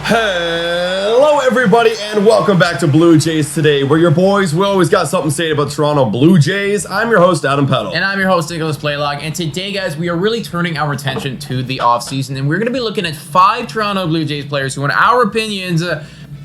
Hello everybody and welcome back to Blue Jays Today, where your boys will always got something to say about Toronto Blue Jays. I'm your host, Adam Peddle. And I'm your host, Nicholas Playlog. And today, guys, we are really turning our attention to the offseason. And we're going to be looking at 5 Toronto Blue Jays players who, in our opinions,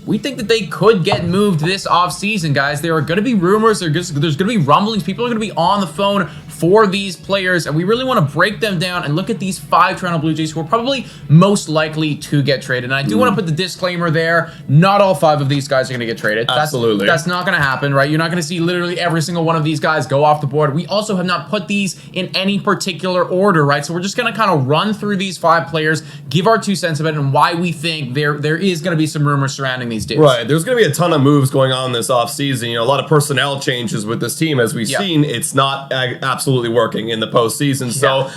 we think that they could get moved this offseason, guys. There are going to be rumors. There's going to be rumblings. People are going to be on the phone for these players, and we really want to break them down and look at these 5 Toronto Blue Jays who are probably most likely to get traded. And I do want to put the disclaimer there, not all 5 of these guys are going to get traded. Absolutely. That's not going to happen, right? You're not going to see literally every single one of these guys go off the board. We also have not put these in any particular order, right? So we're just going to kind of run through these 5 players, give our 2 cents of it, and why we think there is going to be some rumors surrounding these dudes. Right. There's going to be a ton of moves going on this offseason. You know, a lot of personnel changes with this team. As we've seen, it's not absolutely working in the postseason. So,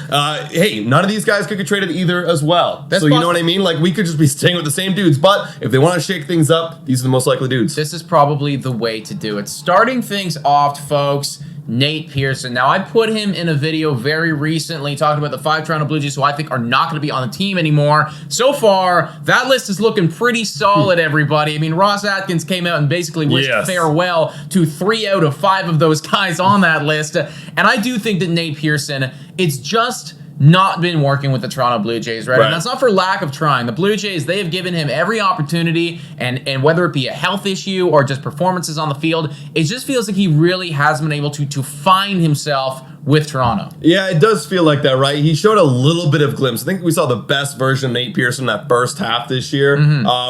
hey, none of these guys could get traded either as well. That's so you know what I mean? Like, we could just be staying with the same dudes. But if they want to shake things up, these are the most likely dudes. This is probably the way to do it. Starting things off, folks, Nate Pearson. Now, I put him in a video very recently talking about the 5 Toronto Blue Jays who I think are not going to be on the team anymore. So far, that list is looking pretty solid, everybody. I mean, Ross Atkins came out and basically wished farewell to 3 out of 5 of those guys on that list. And I do think that Nate Pearson, it's just not been working with the Toronto Blue Jays, right? And that's not for lack of trying. The Blue Jays, they have given him every opportunity, and whether it be a health issue or just performances on the field, it just feels like he really hasn't been able to find himself with Toronto. Yeah, it does feel like that, right? He showed a little bit of glimpse. I think we saw the best version of Nate Pearson in that first half this year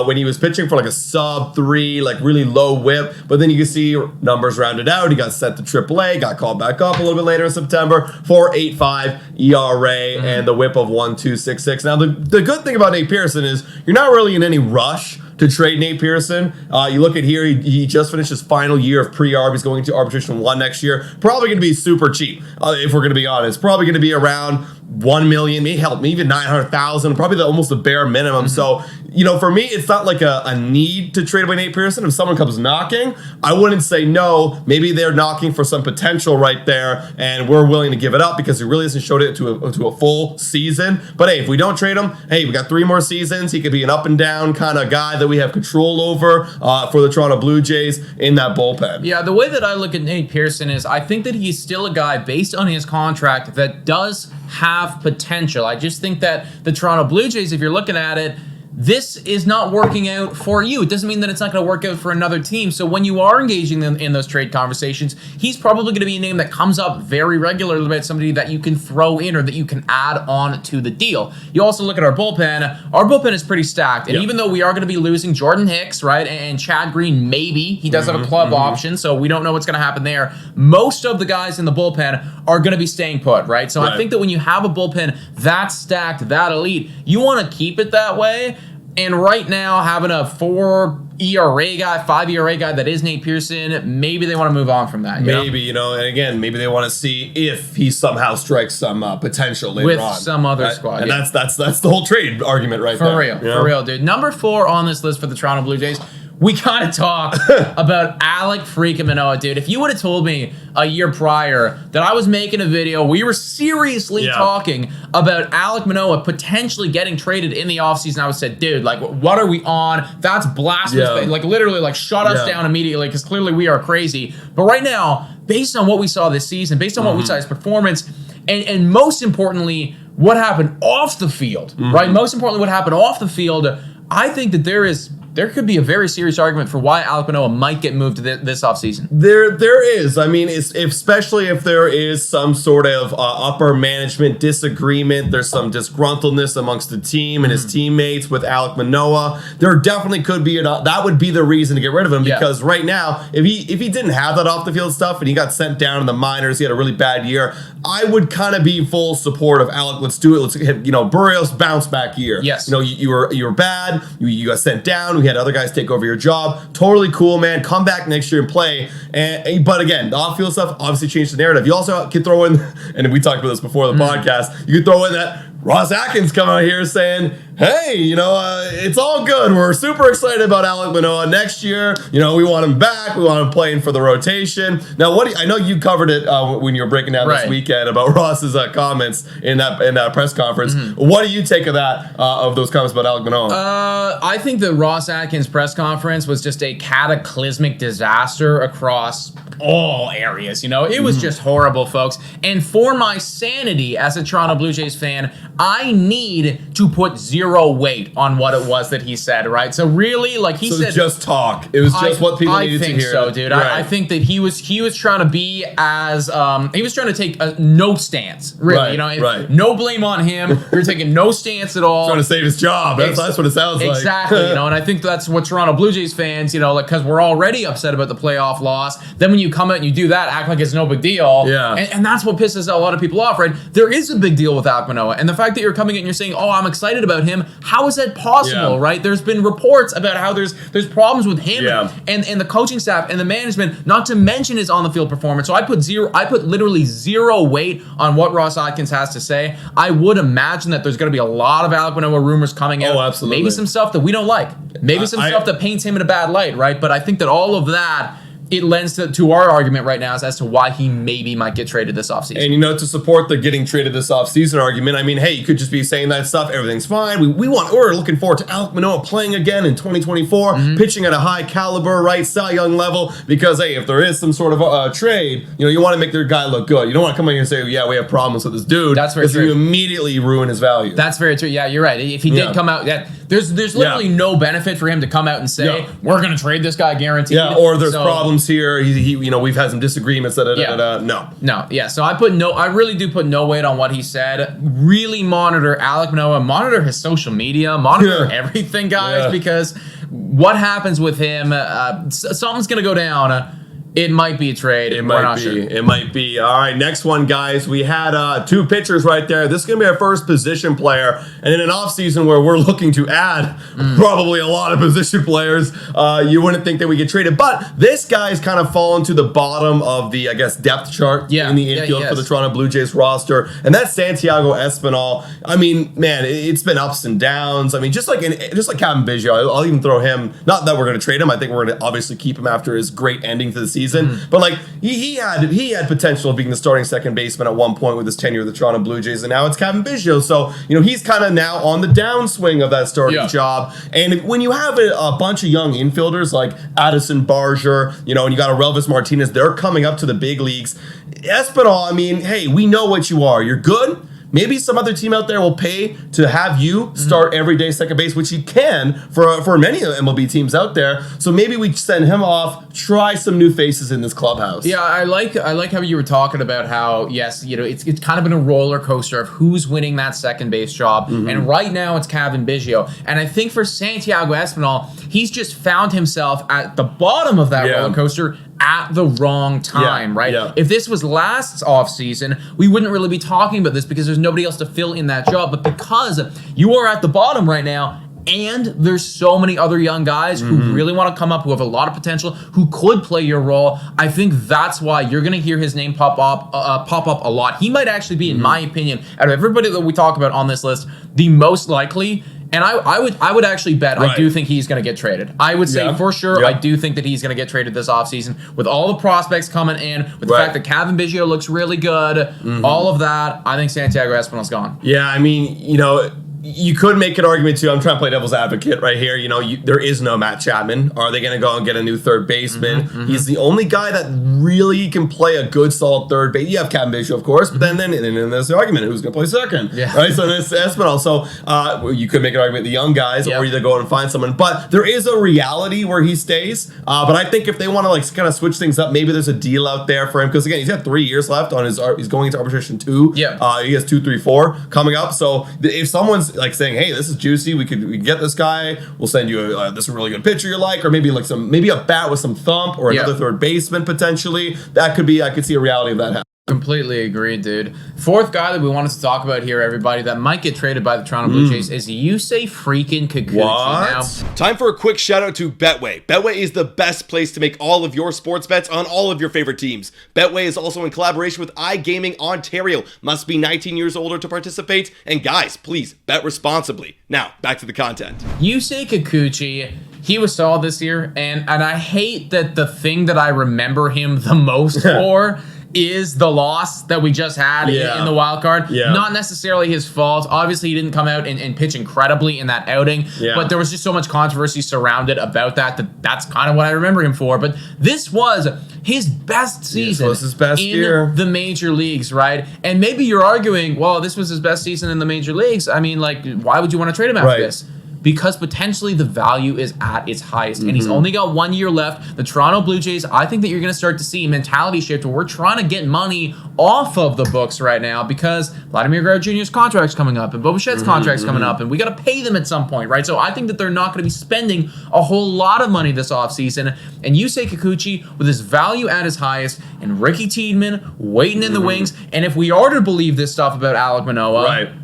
when he was pitching for like a sub-3, like really low whip. But then you can see numbers rounded out. He got sent to AAA, got called back up a little bit later in September, 4.85 ERA and the whip of 1.266. Now, the good thing about Nate Pearson is you're not really in any rush to trade Nate Pearson. You look at here, he just finished his final year of pre-arb. He's going to arbitration 1 next year. Probably going to be super cheap, if we're going to be honest. Probably going to be around $1 million, maybe even $900,000, probably almost the bare minimum. So, you know, for me, it's not like a need to trade away Nate Pearson. If someone comes knocking, I wouldn't say no. Maybe they're knocking for some potential right there, and we're willing to give it up because he really hasn't showed it to a full season. But hey, if we don't trade him, hey, we got 3 more seasons. He could be an up and down kind of guy that we have control over for the Toronto Blue Jays in that bullpen. Yeah, the way that I look at Nate Pearson is I think that he's still a guy based on his contract that does have potential. I just think that the Toronto Blue Jays, if you're looking at it, this is not working out for you. It doesn't mean that it's not going to work out for another team. So when you are engaging in those trade conversations, he's probably going to be a name that comes up very regularly, but somebody that you can throw in or that you can add on to the deal. You also look at our bullpen. Our bullpen is pretty stacked. And even though we are going to be losing Jordan Hicks, right, and Chad Green, maybe, he does have a club option, so we don't know what's going to happen there. Most of the guys in the bullpen are going to be staying put, right? So I think that when you have a bullpen that stacked, that elite, you want to keep it that way. And right now, having a 4 ERA guy, 5 ERA guy that is Nate Pearson, maybe they want to move on from that. Maybe, you know, and again, maybe they want to see if he somehow strikes some potential later on. With some other squad. And that's the whole trade argument right there. For real, dude. Number 4 on this list for the Toronto Blue Jays, we gotta talk about Alek freaking Manoah, dude. If you would have told me a year prior that I was making a video, we were seriously talking about Alek Manoah potentially getting traded in the offseason, I would have said, dude, like, what are we on? That's blasphemous. Like, literally, like, shut us down immediately because clearly we are crazy. But right now, based on what we saw this season, based on what we saw his performance, and most importantly, what happened off the field, right? Most importantly, what happened off the field, I think that there could be a very serious argument for why Alek Manoah might get moved this offseason. There is. I mean, especially if there is some sort of upper management disagreement, there's some disgruntledness amongst the team and his teammates with Alek Manoah. There definitely could be that would be the reason to get rid of him because right now, if he didn't have that off the field stuff and he got sent down in the minors, he had a really bad year, I would kind of be full support of Alek. Let's do it. Let's hit, Barrios bounce back year. Yes. You know, you were bad. You got sent down. We had other guys take over your job. Totally cool, man. Come back next year and play. But again, the off-field stuff obviously changed the narrative. You also can throw in, and we talked about this before the podcast, you can throw in that Ross Atkins come out here saying, hey, it's all good. We're super excited about Alek Manoa next year. We want him back. We want him playing for the rotation. Now, I know you covered it when you were breaking down this weekend about Ross's comments in that press conference. What do you take of that, of those comments about Alek Manoa? I think the Ross Atkins press conference was just a cataclysmic disaster across all areas. It was just horrible, folks. And for my sanity as a Toronto Blue Jays fan, I need to put zero weight on what it was that he said, right? So really, like he said, just talk. It was just what people needed to hear. I think so, dude. Right. I think that he was trying to be as he was trying to take a no stance, really. No blame on him. You're taking no stance at all. Trying to save his job. That's what it sounds like. Exactly. And I think that's what Toronto Blue Jays fans, because we're already upset about the playoff loss. Then when you come out and you do that, act like it's no big deal. Yeah. And that's what pisses a lot of people off, right? There is a big deal with Alek Manoah, and the fact that you're coming in and you're saying, "Oh, I'm excited about him." How is that possible, right? There's been reports about how there's problems with him and the coaching staff and the management, not to mention his on the field performance. So I put literally zero weight on what Ross Atkins has to say. I would imagine that there's going to be a lot of Alek Manoah rumors coming out. Oh, absolutely. Maybe some stuff that we don't like. Maybe some stuff that paints him in a bad light, right? But I think that all of that, it lends to our argument right now as to why he maybe might get traded this offseason. And, to support the getting traded this offseason argument, I mean, hey, you could just be saying that stuff, everything's fine. We're looking forward to Alek Manoah playing again in 2024, pitching at a high caliber, right, Cy Young level, because, hey, if there is some sort of trade, you want to make their guy look good. You don't want to come in here and say, yeah, we have problems with this dude. That's very true. You immediately ruin his value. That's very true. Yeah, you're right. If he did come out, there's literally no benefit for him to come out and say, we're going to trade this guy guaranteed. Yeah, or there's problems here. We've had some disagreements. No. Yeah. So I really do put no weight on what he said. Really monitor Alek Manoah, monitor his social media, monitor everything, guys, because what happens with him, something's going to go down. It might be a trade. It might be. All right, next one, guys. We had two pitchers right there. This is going to be our first position player. And in an offseason where we're looking to add probably a lot of position players, you wouldn't think that we get traded. But this guy's kind of fallen to the bottom of the, depth chart in the infield for the Toronto Blue Jays roster. And that's Santiago Espinal. I mean, man, it's been ups and downs. I mean, just like Kevin Biggio, I'll even throw him. Not that we're going to trade him. I think we're going to obviously keep him after his great ending to the season. But he had potential of being the starting second baseman at one point with his tenure with the Toronto Blue Jays, and now it's Kevin Biggio. So he's kind of now on the downswing of that starting job. And when you have a bunch of young infielders like Addison Barger, and you got Relvis Martinez, they're coming up to the big leagues. Espinal, I mean, hey, we know what you are. You're good. Maybe some other team out there will pay to have you start every day second base, which you can for many MLB teams out there. So maybe we send him off, try some new faces in this clubhouse. Yeah, I like how you were talking about how, yes, it's kind of been a roller coaster of who's winning that second base job. And right now it's Kevin Biggio. And I think for Santiago Espinal, he's just found himself at the bottom of that roller coaster at the wrong time, right? Yeah. If this was last offseason, we wouldn't really be talking about this because there's nobody else to fill in that job. But because you are at the bottom right now, and there's so many other young guys who really want to come up, who have a lot of potential, who could play your role, I think that's why you're going to hear his name pop up a lot. He might actually be, in my opinion, out of everybody that we talk about on this list, the most likely. And I would actually bet I do think he's going to get traded. I would say for sure I do think that he's going to get traded this offseason with all the prospects coming in, with the fact that Kevin Biggio looks really good, all of that. I think Santiago Espinal's gone. Yeah, I mean, you could make an argument too. I'm trying to play devil's advocate right here. There is no Matt Chapman. Are they going to go and get a new third baseman? He's the only guy that really can play a good, solid third base. You have Kevin Biggio, of course, but then there's the argument: who's going to play second? Yeah. Right. So there's Espinal. So you could make an argument the young guys, or either go and find someone. But there is a reality where he stays. But I think if they want to kind of switch things up, maybe there's a deal out there for him because again, he's got 3 years left on his. He's going into arbitration 2. Yeah. He has 2, 3, 4 coming up. So if someone's saying, hey, this is juicy, we can get this guy, we'll send you this really good pitcher you like, or maybe a bat with some thump, or another third baseman potentially. That could be, I could see a reality of that happening. Completely agreed, dude. Fourth guy that we wanted to talk about here, everybody, that might get traded by the Toronto Blue Jays is Yusei freaking Kikuchi. Now, time for a quick shout out to Betway. Betway is the best place to make all of your sports bets on all of your favorite teams. Betway is also in collaboration with iGaming Ontario. Must be 19 years older to participate. And guys, please bet responsibly. Now, back to the content. Yusei Kikuchi, he was solid this year, and I hate that the thing that I remember him the most for is the loss that we just had in the wild card. Not necessarily his fault. Obviously, he didn't come out and pitch incredibly in that outing, but there was just so much controversy surrounded about that's kind of what I remember him for. But this was his best season in the major leagues, right? And maybe you're arguing, well, this was his best season in the major leagues. I mean, like, why would you want to trade him after this? Because potentially the value is at its highest. And he's only got 1 year left. The Toronto Blue Jays, I think that you're going to start to see a mentality shift where we're trying to get money off of the books right now because Vladimir Guerrero Jr.'s contract's coming up and Bo Bichette's contract's coming up, and we got to pay them at some point, right? So I think that they're not going to be spending a whole lot of money this offseason. And Yusei Kikuchi, with his value at his highest, and Ricky Tiedemann waiting in the wings, and if we are to believe this stuff about Alek Manoah,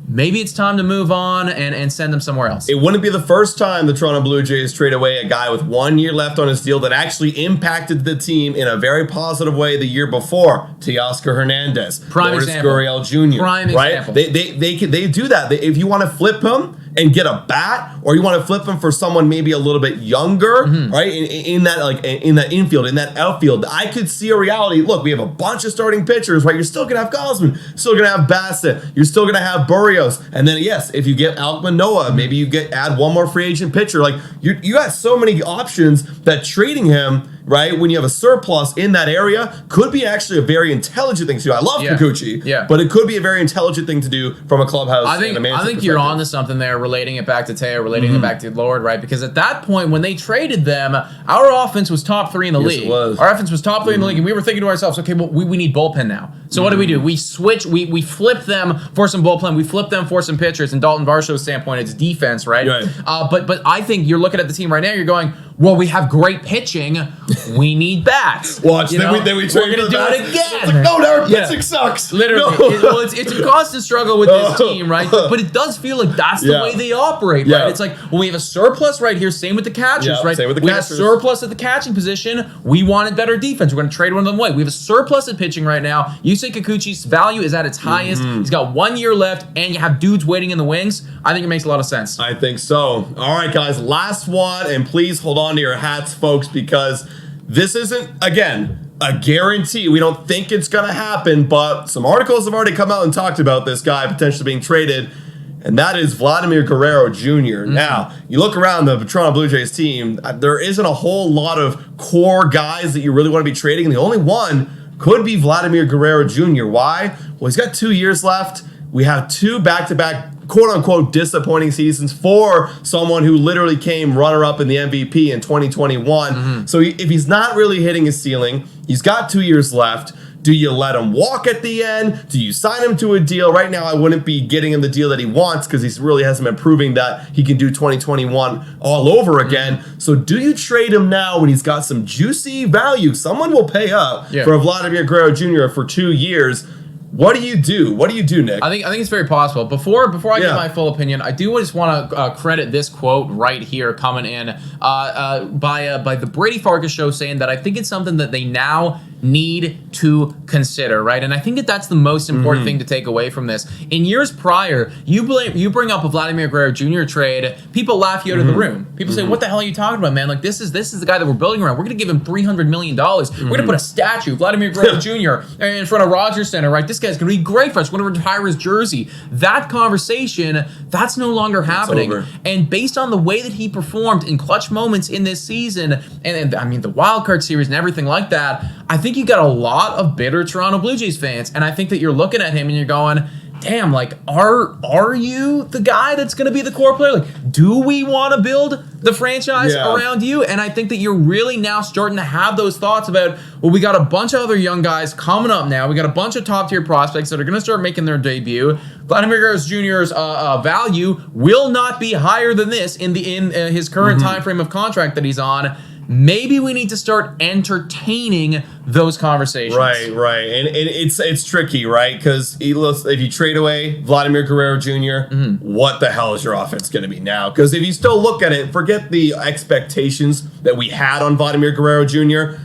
maybe it's time to move on and send him somewhere else. It wouldn't be the first time the Toronto Blue Jays trade away a guy with 1 year left on his deal that actually impacted the team in a very positive way the year before. Teoscar Hernandez, Vladimir Guerrero Jr. Prime example. They do that. If you want to flip him and get a bat, or you want to flip him for someone maybe a little bit younger, right? In that infield, in that outfield, I could see a reality. Look, we have a bunch of starting pitchers, right? You're still gonna have Gosman, still gonna have Bassett, you're still gonna have Burrios, and then yes, if you get Alek Manoah, maybe you add one more free agent pitcher. Like you got so many options that trading him, right, when you have a surplus in that area, could be actually a very intelligent thing to do. I love Kikuchi, but it could be a very intelligent thing to do from a clubhouse. I think you're on to something there, relating it back to Teo, relating it back to Lord, right? Because at that point, when they traded them, our offense was top 3 in the league. Our offense was top 3 in the league, and we were thinking to ourselves, okay, well, we need bullpen now. So what do? We switch, we flip them for some bullpen, we flip them for some pitchers, and Dalton Varsho's standpoint, it's defense, right? But I think you're looking at the team right now, you're going, well, we have great pitching, we need bats. Watch, then we trade we're going to do it again. It's like, no, our pitching sucks. Literally. No. It's a constant struggle with this team, right? But it does feel like that's the way they operate, right? It's like, well, we have a surplus right here, same with the catchers, right? Same with the we catchers. have a surplus at the catching position, we wanted better defense, we're going to trade one of them away. We have a surplus at pitching right now. Yusei Kikuchi's value is at its highest. He's got 1 year left, and you have dudes waiting in the wings. I think it makes a lot of sense. I think so. All right, guys, last one, and please hold on to your hats, folks, because this isn't, again, a guarantee. We don't think it's going to happen, but some articles have already come out and talked about this guy potentially being traded, and that is Vladimir Guerrero Jr. Now, you look around the Toronto Blue Jays team, there isn't a whole lot of core guys that you really want to be trading. The only one could be Vladimir Guerrero Jr. Why? Well, he's got 2 years left. We have 2 back-to-back quote-unquote disappointing seasons for someone who literally came runner-up in the MVP in 2021. So if he's not really hitting his ceiling, he's got 2 years left. Do you let him walk at the end? Do you sign him to a deal? Right now, I wouldn't be getting him the deal that he wants because he really hasn't been proving that he can do 2021 all over again. So do you trade him now when he's got some juicy value? Someone will pay up for Vladimir Guerrero Jr. for 2 years. What do you do? What do you do, Nick? I think it's very possible. Before I give my full opinion, I do just want to credit this quote right here coming in by the Brady Farkas show, saying that I think it's something that they now need to consider, right? And I think that's the most important thing to take away from this. In years prior, you bring up a Vladimir Guerrero Jr. trade, people laugh you out of the room. People say, "What the hell are you talking about, man? Like this is the guy that we're building around. We're going to give him $300 million. We're going to put a statue of Vladimir Guerrero Jr. in front of Rogers Center, right? This guy's going to be great for us. We're going to retire his jersey." That conversation, that's no longer happening. And based on the way that he performed in clutch moments in this season, and I mean the wild card series and everything like that, I think you got a lot of bitter Toronto Blue Jays fans, and I think that you're looking at him and you're going, damn, like, are you the guy that's going to be the core player? Like, do we want to build the franchise around you? And I think that you're really now starting to have those thoughts about, well, we got a bunch of other young guys coming up now. We got a bunch of top-tier prospects that are going to start making their debut. Vladimir Guerrero Jr.'s value will not be higher than this in his current time frame of contract that he's on. maybe we need to start entertaining those conversations. Right. And it's tricky, right? Because if you trade away Vladimir Guerrero Jr., what the hell is your offense going to be now? Because if you still look at it, forget the expectations that we had on Vladimir Guerrero Jr.,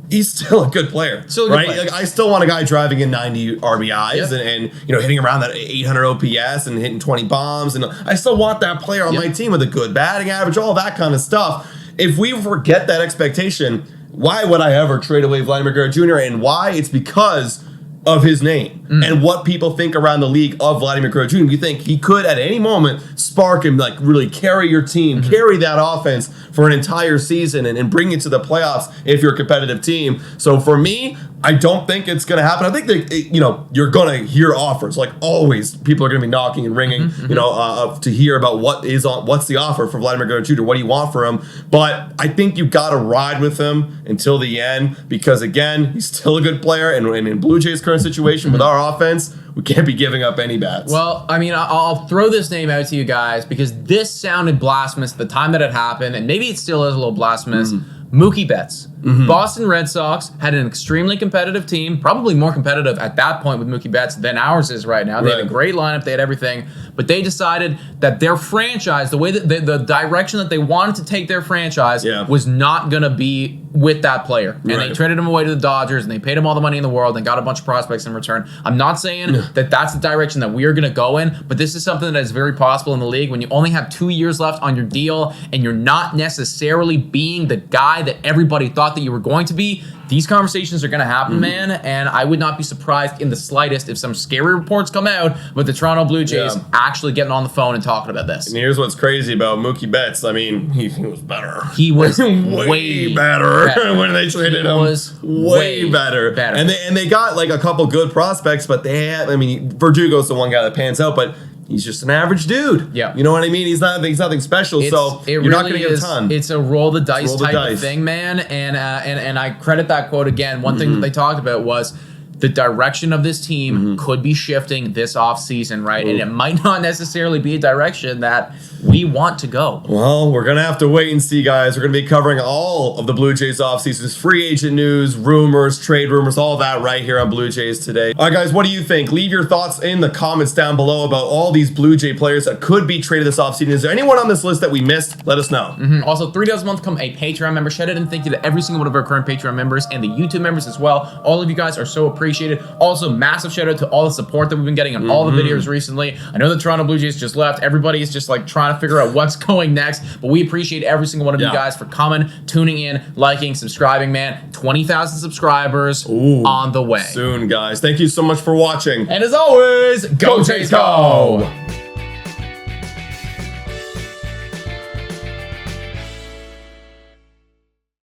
he's still a good player, right? Like, I still want a guy driving in 90 RBIs and hitting around that 800 OPS and hitting 20 bombs, and I still want that player on my team with a good batting average, all that kind of stuff. If we forget that expectation, why would I ever trade away Vladimir Guerrero Jr. and why? It's because of his name and what people think around the league of Vladimir Guerrero Jr. You think he could at any moment spark and like really carry your team, carry that offense for an entire season and bring it to the playoffs if you're a competitive team. So for me, I don't think it's going to happen. I think that, you're going to hear offers. Like always, people are going to be knocking and ringing, to hear about what's the offer for Vladimir Guerrero Jr. What do you want for him? But I think you've got to ride with him until the end because, again, he's still a good player. And in Blue Jays' current situation with our offense, we can't be giving up any bats. Well, I mean, I'll throw this name out to you guys because this sounded blasphemous at the time that it happened, and maybe it still is a little blasphemous. Mookie Betts. Boston Red Sox had an extremely competitive team, probably more competitive at that point with Mookie Betts than ours is right now. They had a great lineup, they had everything, but they decided that their franchise, the way that the direction that they wanted to take their franchise was not going to be with that player. And they traded him away to the Dodgers and they paid him all the money in the world and got a bunch of prospects in return. I'm not saying that that's the direction that we are going to go in, but this is something that is very possible in the league when you only have 2 years left on your deal and you're not necessarily being the guy that everybody thought that you were going to be. These conversations are going to happen, man, and I would not be surprised in the slightest if some scary reports come out with the Toronto Blue Jays actually getting on the phone and talking about this. And here's what's crazy about Mookie Betts. I mean, he was better. He was way better when they traded him. He was way better. And they got like a couple good prospects, but Verdugo's the one guy that pans out, but he's just an average dude. Yeah. You know what I mean? He's nothing special, so you're really not going to get a ton. It's a roll the dice type of thing, man. And I credit that quote again. One thing that they talked about was the direction of this team could be shifting this offseason, right? And it might not necessarily be a direction that we want to go. Well, we're going to have to wait and see, guys. We're going to be covering all of the Blue Jays offseason's free agent news, rumors, trade rumors, all that right here on Blue Jays Today. All right, guys, what do you think? Leave your thoughts in the comments down below about all these Blue Jay players that could be traded this offseason. Is there anyone on this list that we missed? Let us know. Also, $3 a month become a Patreon member. Shout out and thank you to every single one of our current Patreon members and the YouTube members as well. All of you guys are so appreciated. Also, massive shout out to all the support that we've been getting on all the videos recently. I know the Toronto Blue Jays just left. Everybody is just like trying to figure out what's going next, but we appreciate every single one of you guys for coming, tuning in, liking, subscribing, man. 20,000 subscribers on the way. Soon, guys. Thank you so much for watching. And as always, go Jays, go!